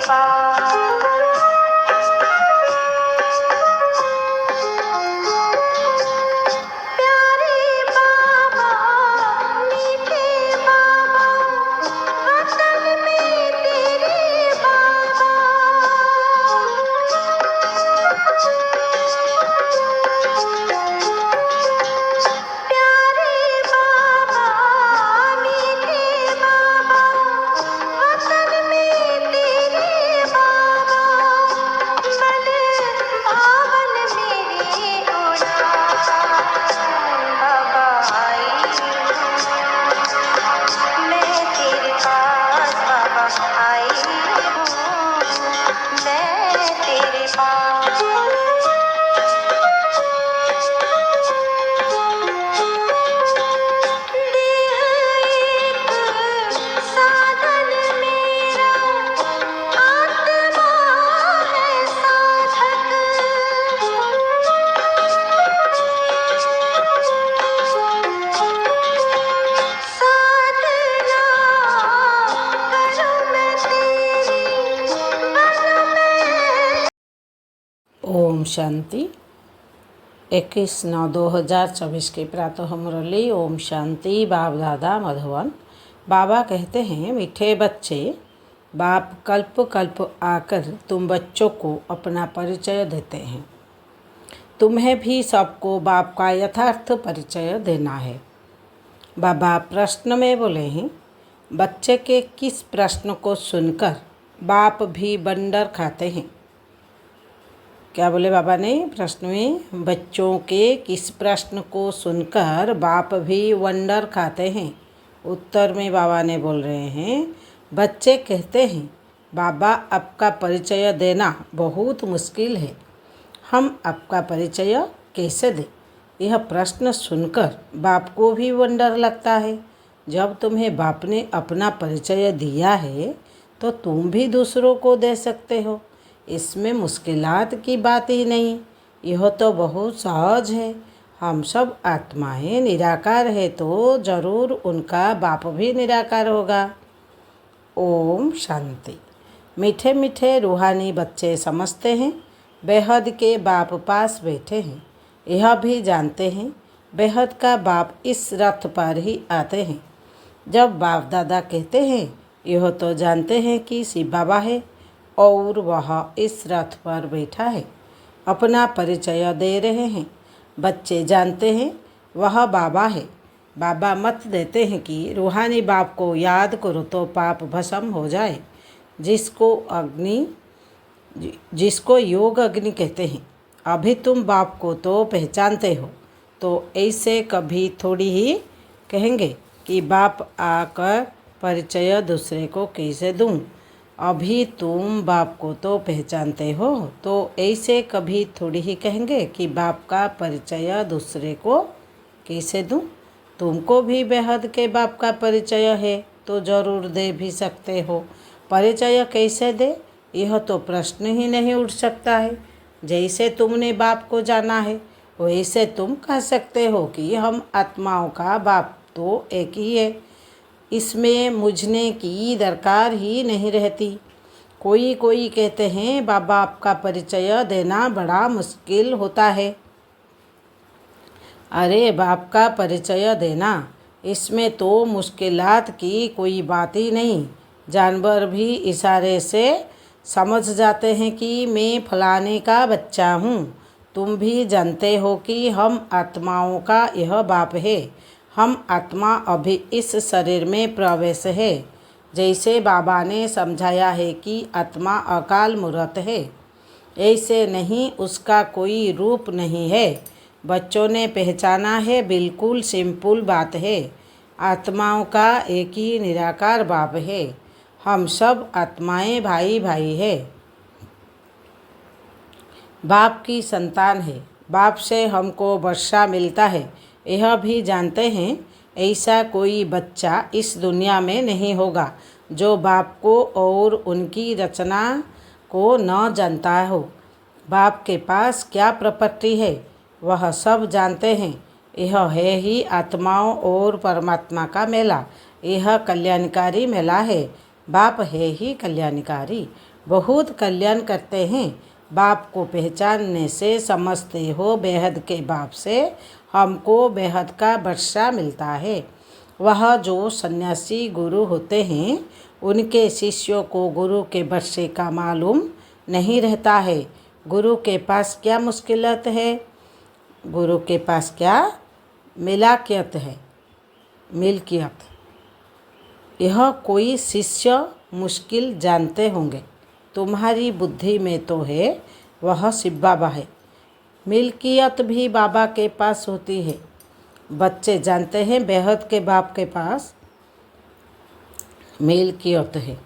पास। प्यारे बाबा, मीठे बाबा, वतन में तेरे बाबा। प्यारे बाबा, मीठे बाबा, वतन में तेरे बाबा। मन भावन मेरे उड़ान, बाबा आई हूँ मैं तेरे पास, बाबा आई हूँ मैं तेरे पास। देह एक साधन मेरा, आत्मा है साधक। साधना करूं मैं तेरी, बनूं मैं। ओम शांति। 21/9/2024 की प्रातः मुरली। ओम शांति। बाप दादा मधुबन। बाबा कहते हैं, मीठे बच्चे, बाप कल्प कल्प आकर तुम बच्चों को अपना परिचय देते हैं। तुम्हें भी सबको बाप का यथार्थ परिचय देना है। बाबा प्रश्न में बोले हैं, बच्चे के किस प्रश्न को सुनकर बाप भी बंडर खाते हैं? क्या बोले बाबा ने प्रश्न में? बच्चों के किस प्रश्न को सुनकर बाप भी वंडर खाते हैं? उत्तर में बाबा ने बोल रहे हैं, बच्चे कहते हैं, बाबा आपका परिचय देना बहुत मुश्किल है, हम आपका परिचय कैसे दें? यह प्रश्न सुनकर बाप को भी वंडर लगता है। जब तुम्हें बाप ने अपना परिचय दिया है तो तुम भी दूसरों को दे सकते हो। इसमें मुश्किलात की बात ही नहीं, यह तो बहुत सहज है। हम सब आत्माएं निराकार है तो जरूर उनका बाप भी निराकार होगा। ओम शांति। मीठे मीठे रूहानी बच्चे समझते हैं, बेहद के बाप पास बैठे हैं। यह भी जानते हैं, बेहद का बाप इस रथ पर ही आते हैं। जब बाप दादा कहते हैं, यह तो जानते हैं कि शिव बाबा है और वह इस रथ पर बैठा है, अपना परिचय दे रहे हैं। बच्चे जानते हैं वह बाबा है। बाबा मत देते हैं कि रूहानी बाप को याद करो तो पाप भस्म हो जाए, जिसको योग अग्नि कहते हैं। अभी तुम बाप को तो पहचानते हो, तो ऐसे कभी थोड़ी ही कहेंगे कि बाप आकर परिचय दूसरे को कैसे दूं। अभी तुम बाप को तो पहचानते हो, तो ऐसे कभी थोड़ी ही कहेंगे कि बाप का परिचय दूसरे को कैसे दूं। तुमको भी बेहद के बाप का परिचय है तो ज़रूर दे भी सकते हो। परिचय कैसे दे, यह तो प्रश्न ही नहीं उठ सकता है। जैसे तुमने बाप को जाना है वैसे तुम कह सकते हो कि हम आत्माओं का बाप तो एक ही है, इसमें मुझने की दरकार ही नहीं रहती। कोई कहते हैं बाबा आपका परिचय देना बड़ा मुश्किल होता है। अरे बाप का परिचय देना, इसमें तो मुश्किलात की कोई बात ही नहीं। जानवर भी इशारे से समझ जाते हैं कि मैं फलाने का बच्चा हूँ। तुम भी जानते हो कि हम आत्माओं का यह बाप है। हम आत्मा अभी इस शरीर में प्रवेश है। जैसे बाबा ने समझाया है कि आत्मा अकाल मूर्त है, ऐसे नहीं उसका कोई रूप नहीं है। बच्चों ने पहचाना है, बिल्कुल सिंपल बात है। आत्माओं का एक ही निराकार बाप है। हम सब आत्माएं भाई भाई है, बाप की संतान है। बाप से हमको वर्षा मिलता है, यह भी जानते हैं। ऐसा कोई बच्चा इस दुनिया में नहीं होगा जो बाप को और उनकी रचना को न जानता हो। बाप के पास क्या प्रॉपर्टी है वह सब जानते हैं। यह है ही आत्माओं और परमात्मा का मेला। यह कल्याणकारी मेला है। बाप है ही कल्याणकारी। बहुत कल्याण करते हैं। बाप को पहचानने से समझते हो बेहद के बाप से हमको बेहद का वर्षा मिलता है। वह जो सन्यासी गुरु होते हैं उनके शिष्यों को गुरु के वर्षे का मालूम नहीं रहता है। गुरु के पास क्या मुश्किलत है? गुरु के पास क्या मिलाकियत है? मिल्कियत। यह कोई शिष्य मुश्किल जानते होंगे। तुम्हारी बुद्धि में तो है, वह शिव बाबा है। मिल्कियत भी बाबा के पास होती है। बच्चे जानते हैं बेहद के बाप के पास मिल्कियत है।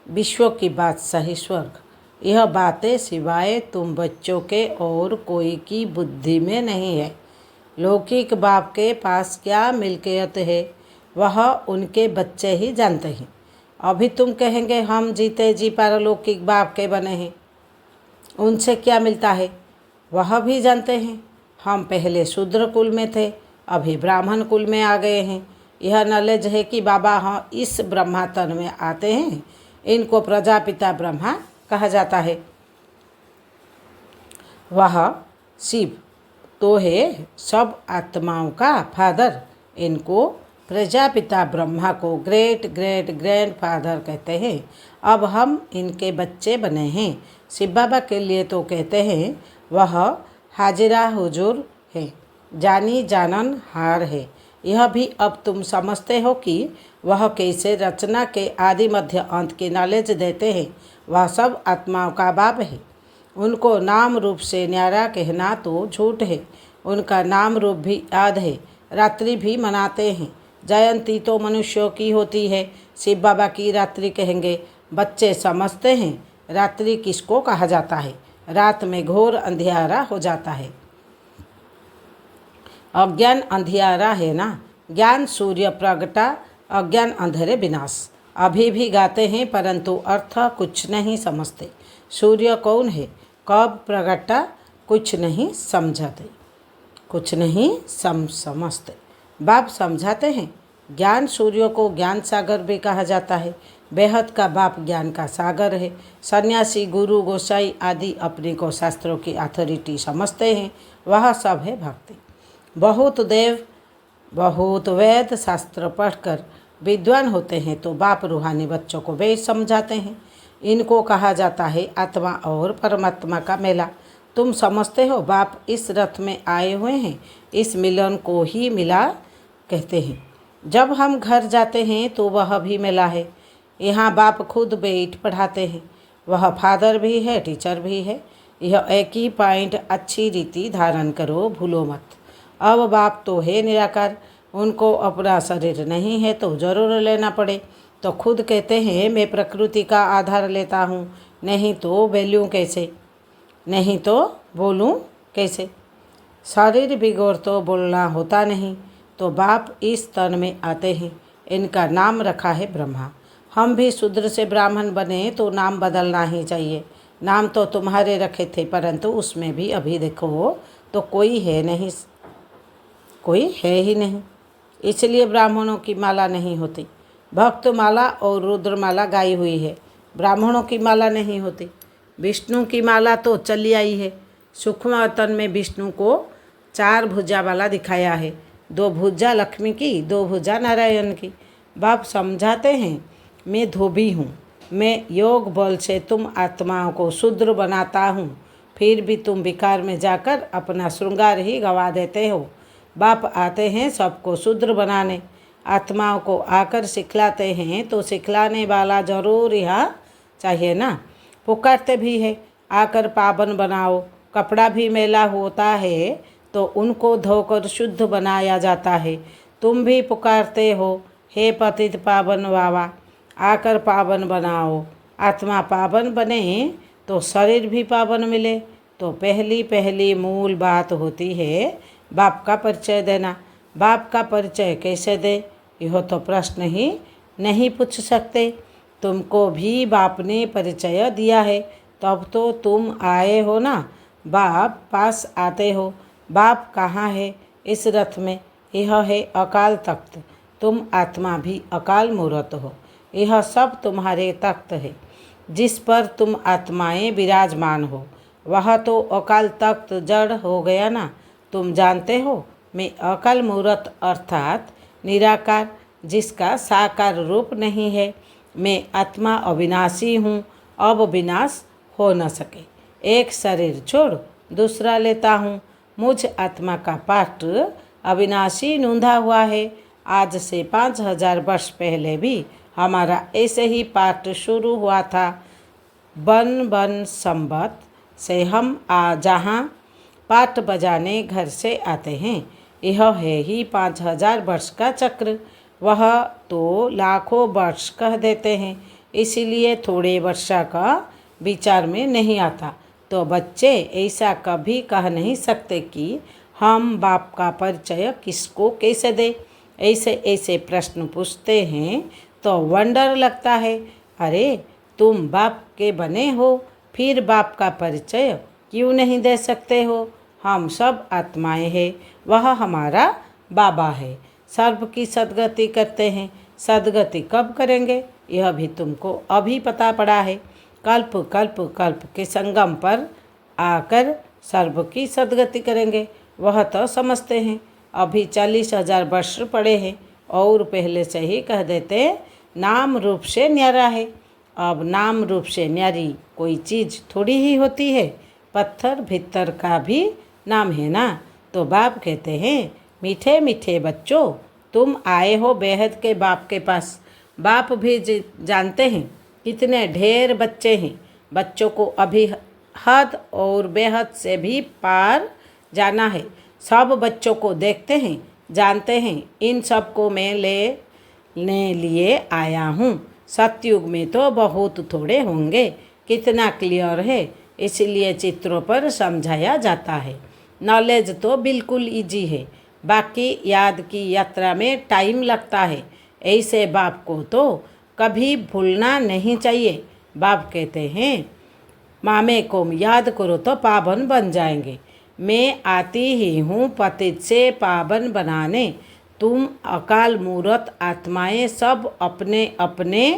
विश्व की बात सही स्वर्ग। यह बातें सिवाय तुम बच्चों के और कोई की बुद्धि में नहीं है। लौकिक बाप के पास क्या मिल्कियत है, वह उनके बच्चे ही जानते हैं। अभी तुम कहेंगे हम जीते जी पारलौकिक बाप के बने हैं, उनसे क्या मिलता है? वह भी जानते हैं। हम पहले शूद्र कुल में थे, अभी ब्राह्मण कुल में आ गए हैं। यह नॉलेज है कि बाबा हाँ इस ब्रह्मा तन में आते हैं। इनको प्रजापिता ब्रह्मा कहा जाता है। वह शिव तो है सब आत्माओं का फादर। इनको प्रजापिता ब्रह्मा को ग्रेट ग्रेट ग्रैंड फादर कहते हैं। अब हम इनके बच्चे बने हैं। शिव बाबा के लिए तो कहते हैं वह हाजिरा हुजूर है, जानी जानन हार है। यह भी अब तुम समझते हो कि वह कैसे रचना के आदि मध्य अंत की नॉलेज देते हैं। वह सब आत्माओं का बाप है। उनको नाम रूप से न्यारा कहना तो झूठ है। उनका नाम रूप भी याद है। रात्रि भी मनाते हैं। जयंती तो मनुष्यों की होती है, शिव बाबा की रात्रि कहेंगे। बच्चे समझते हैं रात्रि किसको कहा जाता है। रात में घोर अंधियारा हो जाता है। अज्ञान अंधियारा है ना। ज्ञान सूर्य प्रगटा, अज्ञान अंधेरे विनाश। अभी भी गाते हैं परंतु अर्थ कुछ नहीं समझते। सूर्य कौन है, कब प्रगटा, कुछ नहीं समझाते, कुछ नहीं समझते। बाप समझाते हैं। ज्ञान सूर्य को ज्ञान सागर भी कहा जाता है। बेहद का बाप ज्ञान का सागर है। सन्यासी गुरु गोसाई आदि अपने को शास्त्रों की अथॉरिटी समझते हैं। वह सब है भक्ति। बहुत देव बहुत वेद शास्त्र पढ़कर विद्वान होते हैं तो बाप रूहानी बच्चों को वेद समझाते हैं। इनको कहा जाता है आत्मा और परमात्मा का मेला। तुम समझते हो बाप इस रथ में आए हुए हैं। इस मिलन को ही मिला कहते हैं। जब हम घर जाते हैं तो वह भी मेला है। यहाँ बाप खुद बैठ पढ़ाते हैं। वह फादर भी है, टीचर भी है। यह एक ही पॉइंट अच्छी रीति धारण करो, भूलो मत। अब बाप तो है निराकार। उनको अपना शरीर नहीं है तो जरूर लेना पड़े तो खुद कहते हैं मैं प्रकृति का आधार लेता हूँ, नहीं तो वैल्यू कैसे, नहीं तो बोलूँ कैसे। शरीर बिगोर तो बोलना होता नहीं। तो बाप इस तन में आते हैं। इनका नाम रखा है ब्रह्मा। हम भी शूद्र से ब्राह्मण बने तो नाम बदलना ही चाहिए। नाम तो तुम्हारे रखे थे परंतु उसमें भी अभी देखो तो कोई है नहीं, कोई है ही नहीं। इसलिए ब्राह्मणों की माला नहीं होती। भक्त माला और रुद्रमाला गाई हुई है, ब्राह्मणों की माला नहीं होती। विष्णु की माला तो चली आई है। सूक्ष्म तन में विष्णु को 4 भुजा वाला दिखाया है। 2 भुजा लक्ष्मी की, 2 भुजा नारायण की। बाप समझाते हैं मैं धोबी हूँ। मैं योग बल से तुम आत्माओं को शूद्र बनाता हूँ, फिर भी तुम विकार में जाकर अपना श्रृंगार ही गवा देते हो। बाप आते हैं सबको शूद्र बनाने। आत्माओं को आकर सिखलाते हैं तो सिखलाने वाला जरूर यहाँ चाहिए ना। पुकारते भी है आकर पावन बनाओ। कपड़ा भी मैला होता है तो उनको धोकर शुद्ध बनाया जाता है। तुम भी पुकारते हो हे पतित पावन बाबा, आकर पावन बनाओ। आत्मा पावन बने तो शरीर भी पावन मिले। तो पहली मूल बात होती है बाप का परिचय देना। बाप का परिचय कैसे दे, यह तो प्रश्न ही नहीं पूछ सकते। तुमको भी बाप ने परिचय दिया है तब तो तुम आए हो ना। बाप पास आते हो। बाप कहाँ है इस रथ में? यह है अकाल तख्त। तुम आत्मा भी अकाल मूर्त हो। यह सब तुम्हारे तख्त है। जिस पर तुम आत्माएं विराजमान हो वह तो अकाल तख्त जड़ हो गया ना। तुम जानते हो मैं अकाल मूर्त अर्थात निराकार, जिसका साकार रूप नहीं है। मैं आत्मा अविनाशी हूँ, अब विनाश हो न सके। एक शरीर छोड़ दूसरा लेता हूँ। मुझ आत्मा का पाठ अविनाशी नूंधा हुआ है। आज से 5000 वर्ष पहले भी हमारा ऐसे ही पाठ शुरू हुआ था। वन संवत से हम जहाँ पाठ बजाने घर से आते हैं, यह है ही 5000 वर्ष का चक्र। वह तो लाखों वर्ष कह देते हैं, इसीलिए थोड़े वर्षा का विचार में नहीं आता। तो बच्चे ऐसा कभी कह नहीं सकते कि हम बाप का परिचय किसको कैसे दें। ऐसे ऐसे प्रश्न पूछते हैं तो वंडर लगता है। अरे तुम बाप के बने हो, फिर बाप का परिचय क्यों नहीं दे सकते हो। हम सब आत्माएं हैं, वह हमारा बाबा है। सर्व की सद्गति करते हैं। सद्गति कब करेंगे यह भी तुमको अभी पता पड़ा है। कल्प कल्प कल्प के संगम पर आकर सर्व की सद्गति करेंगे, वह तो समझते हैं। अभी 40,000 वर्ष पड़े हैं और पहले से ही कह देते नाम रूप से न्यारा है। अब नाम रूप से न्यारी कोई चीज़ थोड़ी ही होती है। पत्थर भीतर का भी नाम है ना। तो बाप कहते हैं मीठे मीठे बच्चों, तुम आए हो बेहद के बाप के पास। बाप भी जानते हैं कितने ढेर बच्चे हैं। बच्चों को अभी हद और बेहद से भी पार जाना है। सब बच्चों को देखते हैं, जानते हैं इन सब को मैं लेने लिए आया हूँ। सतयुग में तो बहुत थोड़े होंगे, कितना क्लियर है, इसलिए चित्रों पर समझाया जाता है। नॉलेज तो बिल्कुल इजी है, बाकी याद की यात्रा में टाइम लगता है। ऐसे बाप को तो कभी भूलना नहीं चाहिए। बाप कहते हैं मामे को याद करो तो पावन बन जाएंगे। मैं आती ही हूँ पतित से पावन बनाने। तुम अकाल मूर्त आत्माएं सब अपने अपने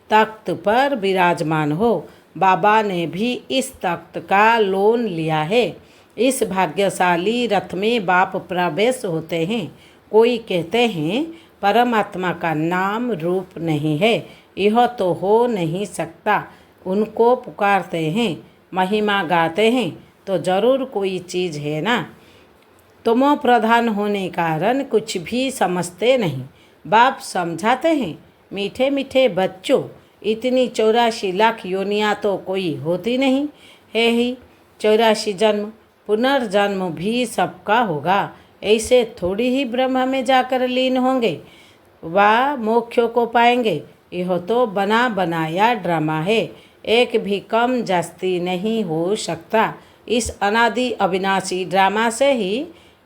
तख्त पर विराजमान हो। बाबा ने भी इस तख्त का लोन लिया है। इस भाग्यशाली रथ में बाप प्रवेश होते हैं। कोई कहते हैं परमात्मा का नाम रूप नहीं है, यह तो हो नहीं सकता। उनको पुकारते हैं, महिमा गाते हैं, तो जरूर कोई चीज़ है ना। तमो प्रधान होने कारण कुछ भी समझते नहीं। बाप समझाते हैं मीठे मीठे बच्चों, इतनी 84 लाख योनियाँ तो कोई होती नहीं है ही। 84 जन्म, पुनर्जन्म भी सबका होगा। ऐसे थोड़ी ही ब्रह्म में जाकर लीन होंगे व मोक्ष को पाएंगे। यह तो बना बनाया ड्रामा है, एक भी कम जास्ती नहीं हो सकता। इस अनादि अविनाशी ड्रामा से ही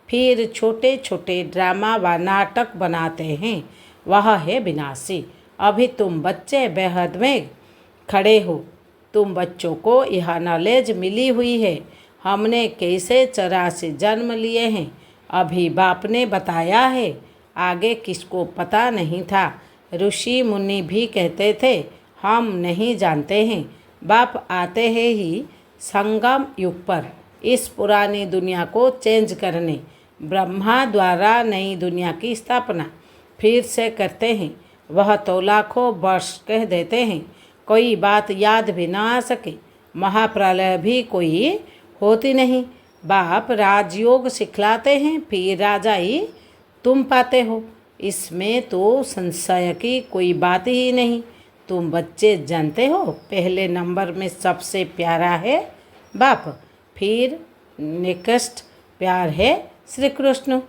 फिर छोटे छोटे ड्रामा व नाटक बनाते हैं, वह है विनाशी। अभी तुम बच्चे बेहद में खड़े हो। तुम बच्चों को यह नॉलेज मिली हुई है हमने कैसे 84 जन्म लिए हैं। अभी बाप ने बताया है, आगे किसको पता नहीं था। ऋषि मुनि भी कहते थे हम नहीं जानते हैं। बाप आते हैं ही संगम युग पर इस पुरानी दुनिया को चेंज करने। ब्रह्मा द्वारा नई दुनिया की स्थापना फिर से करते हैं। वह तो लाखों वर्ष कह देते हैं, कोई बात याद भी ना आ सके। महाप्रलय भी कोई होती नहीं। बाप राजयोग सिखलाते हैं, फिर राजाई तुम पाते हो। इसमें तो संशय की कोई बात ही नहीं। तुम बच्चे जानते हो पहले नंबर में सबसे प्यारा है बाप, फिर नेक्स्ट प्यार है श्री कृष्ण,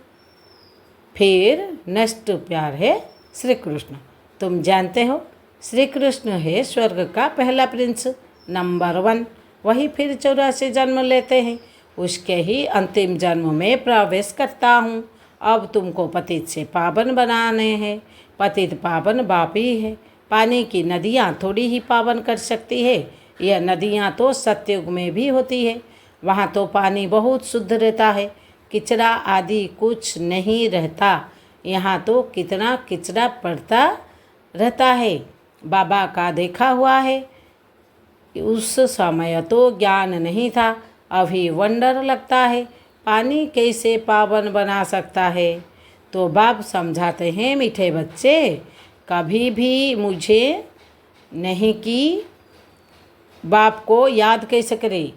फिर नेक्स्ट प्यार है श्री कृष्ण। तुम जानते हो श्री कृष्ण है स्वर्ग का पहला प्रिंस, नंबर 1। वही फिर 84 जन्म लेते हैं, उसके ही अंतिम जन्म में प्रवेश करता हूँ। अब तुमको पतित से पावन बनाने हैं। पतित पावन बाप ही है। पानी की नदियाँ थोड़ी ही पावन कर सकती है। यह नदियाँ तो सतयुग में भी होती है, वहाँ तो पानी बहुत शुद्ध रहता है, किचरा आदि कुछ नहीं रहता। यहाँ तो कितना किचरा पड़ता रहता है। बाबा का देखा हुआ है, उस समय तो ज्ञान नहीं था, अभी वंडर लगता है पानी कैसे पावन बना सकता है। तो बाप समझाते हैं, मीठे बच्चे कभी भी मुझे नहीं कि बाप को याद कैसे करें।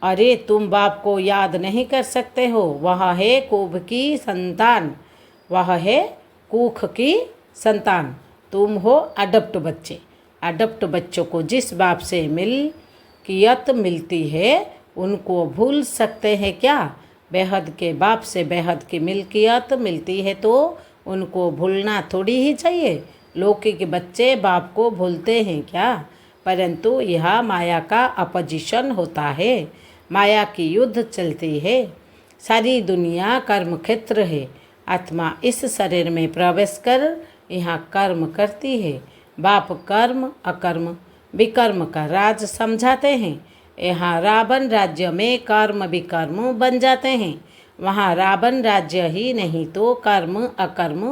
अरे तुम बाप को याद नहीं कर सकते हो, वह है कुभ की संतान, वह है कुख की संतान। तुम हो अडप्ट बच्चे। अडप्ट बच्चों को जिस बाप से मिल्कियत मिलती है उनको भूल सकते हैं क्या। बेहद के बाप से बेहद की मिल्कियत मिलती है तो उनको भूलना थोड़ी ही चाहिए। लौकिक बच्चे बाप को भूलते हैं क्या, परंतु यह माया का अपोजिशन होता है। माया की युद्ध चलती है। सारी दुनिया कर्म क्षेत्र है। आत्मा इस शरीर में प्रवेश कर यहाँ कर्म करती है। बाप कर्म अकर्म विकर्म का राज समझाते हैं। यहाँ रावण राज्य में कर्म विकर्म बन जाते हैं। वहाँ रावण राज्य ही नहीं तो कर्म अकर्म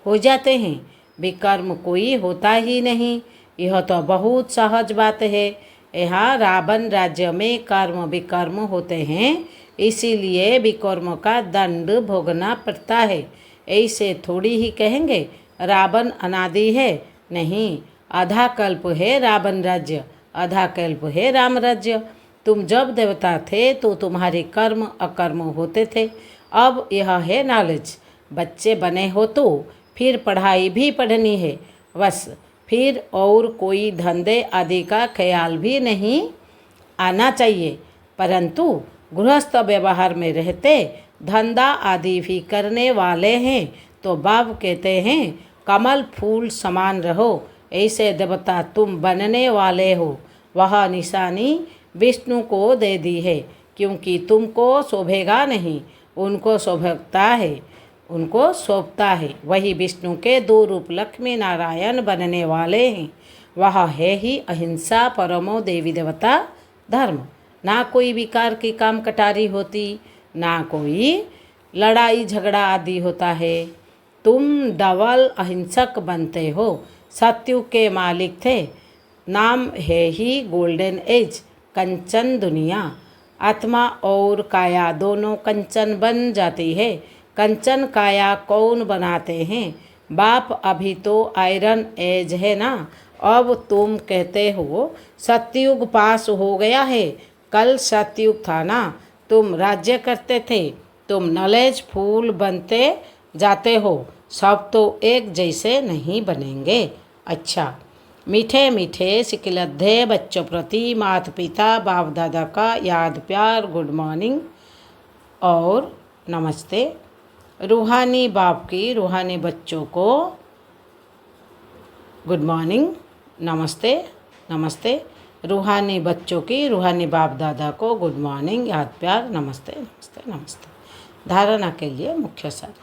हो जाते हैं। विकर्म कोई होता ही नहीं, यह तो बहुत सहज बात है। यहाँ रावण राज्य में कर्म विकर्म होते हैं, इसीलिए विकर्म का दंड भोगना पड़ता है। ऐसे थोड़ी ही कहेंगे रावण अनादि है। नहीं, आधा कल्प है रावण राज्य, आधा कल्प है राम राज्य। तुम जब देवता थे तो तुम्हारे कर्म अकर्म होते थे। अब यह है नॉलेज। बच्चे बने हो तो फिर पढ़ाई भी पढ़नी है, बस फिर और कोई धंधे आदि का ख्याल भी नहीं आना चाहिए। परंतु गृहस्थ व्यवहार में रहते धंधा आदि भी करने वाले हैं तो बाप कहते हैं कमल फूल समान रहो। ऐसे देवता तुम बनने वाले हो। वह निशानी विष्णु को दे दी है, क्योंकि तुमको शोभेगा नहीं, उनको शोभता है, उनको सौंपता है। वही विष्णु के दो रूप लक्ष्मी नारायण बनने वाले हैं। वह है ही अहिंसा परमो देवी देवता धर्म। ना कोई विकार की काम कटारी होती, ना कोई लड़ाई झगड़ा आदि होता है। तुम डबल अहिंसक बनते हो। सत्युग के मालिक थे, नाम है ही गोल्डन एज, कंचन दुनिया। आत्मा और काया दोनों कंचन बन जाती है। कंचन काया कौन बनाते हैं? बाप। अभी तो आयरन एज है ना। अब तुम कहते हो सतयुग पास हो गया है, कल सतयुग था ना, तुम राज्य करते थे, तुम नॉलेज फूल बनते जाते हो। सब तो एक जैसे नहीं बनेंगे। अच्छा, मीठे मीठे सिकिलद्धे बच्चों प्रति माता पिता बाप दादा का याद प्यार गुड मॉर्निंग और नमस्ते। रूहानी बाप की रूहानी बच्चों को गुड मॉर्निंग, नमस्ते नमस्ते। रूहानी बच्चों की रूहानी बाप दादा को गुड मॉर्निंग, याद प्यार, नमस्ते नमस्ते नमस्ते। धारणा के लिए मुख्य सार।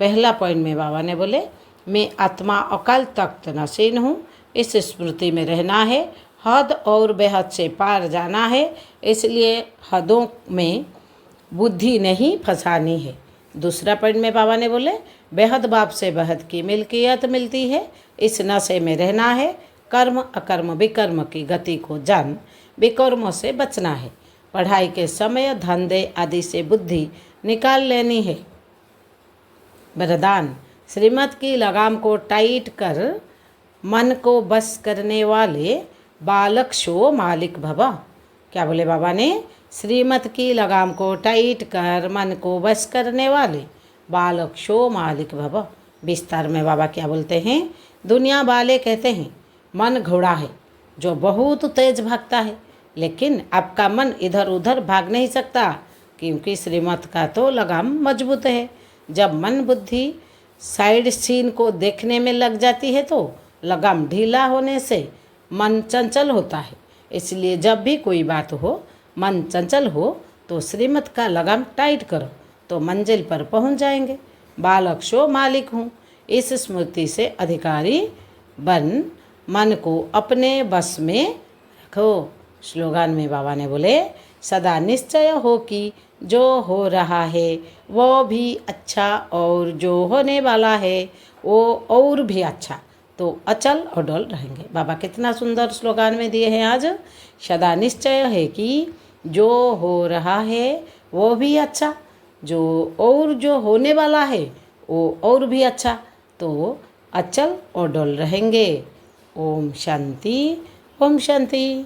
पहला पॉइंट में बाबा ने बोले मैं आत्मा अकाल तख्त नसीन हूँ। इस स्मृति में रहना है। हद और बेहद से पार जाना है, इसलिए हदों में बुद्धि नहीं फंसानी है। दूसरा पॉइंट में बाबा ने बोले बेहद बाप से बेहद की मिल्कियत मिलती है, इस नशे में रहना है। कर्म अकर्म विकर्म की गति को जान विकर्मों से बचना है। पढ़ाई के समय धंधे आदि से बुद्धि निकाल लेनी है। वरदान, श्रीमत की लगाम को टाइट कर मन को बस करने वाले बालक शो मालिक भव। क्या बोले बाबा ने? श्रीमत की लगाम को टाइट कर मन को बस करने वाले बालक शो मालिक भव। विस्तार में बाबा क्या बोलते हैं? दुनिया वाले कहते हैं मन घोड़ा है जो बहुत तेज भागता है, लेकिन आपका मन इधर उधर भाग नहीं सकता, क्योंकि श्रीमत का तो लगाम मजबूत है। जब मन बुद्धि साइड सीन को देखने में लग जाती है तो लगाम ढीला होने से मन चंचल होता है। इसलिए जब भी कोई बात हो, मन चंचल हो तो श्रीमत का लगाम टाइट करो तो मंजिल पर पहुंच जाएंगे। बालक शो मालिक हूँ, इस स्मृति से अधिकारी बन मन को अपने बस में रखो। स्लोगान में बाबा ने बोले सदा निश्चय हो कि जो हो रहा है वो भी अच्छा और जो होने वाला है वो और भी अच्छा, तो अचल और डल रहेंगे। बाबा कितना सुंदर स्लोगान में दिए हैं आज। सदा निश्चय है कि जो हो रहा है वो भी अच्छा, जो होने वाला है वो और भी अच्छा, तो अचल और डल रहेंगे। ओम शांति, ओम शांति।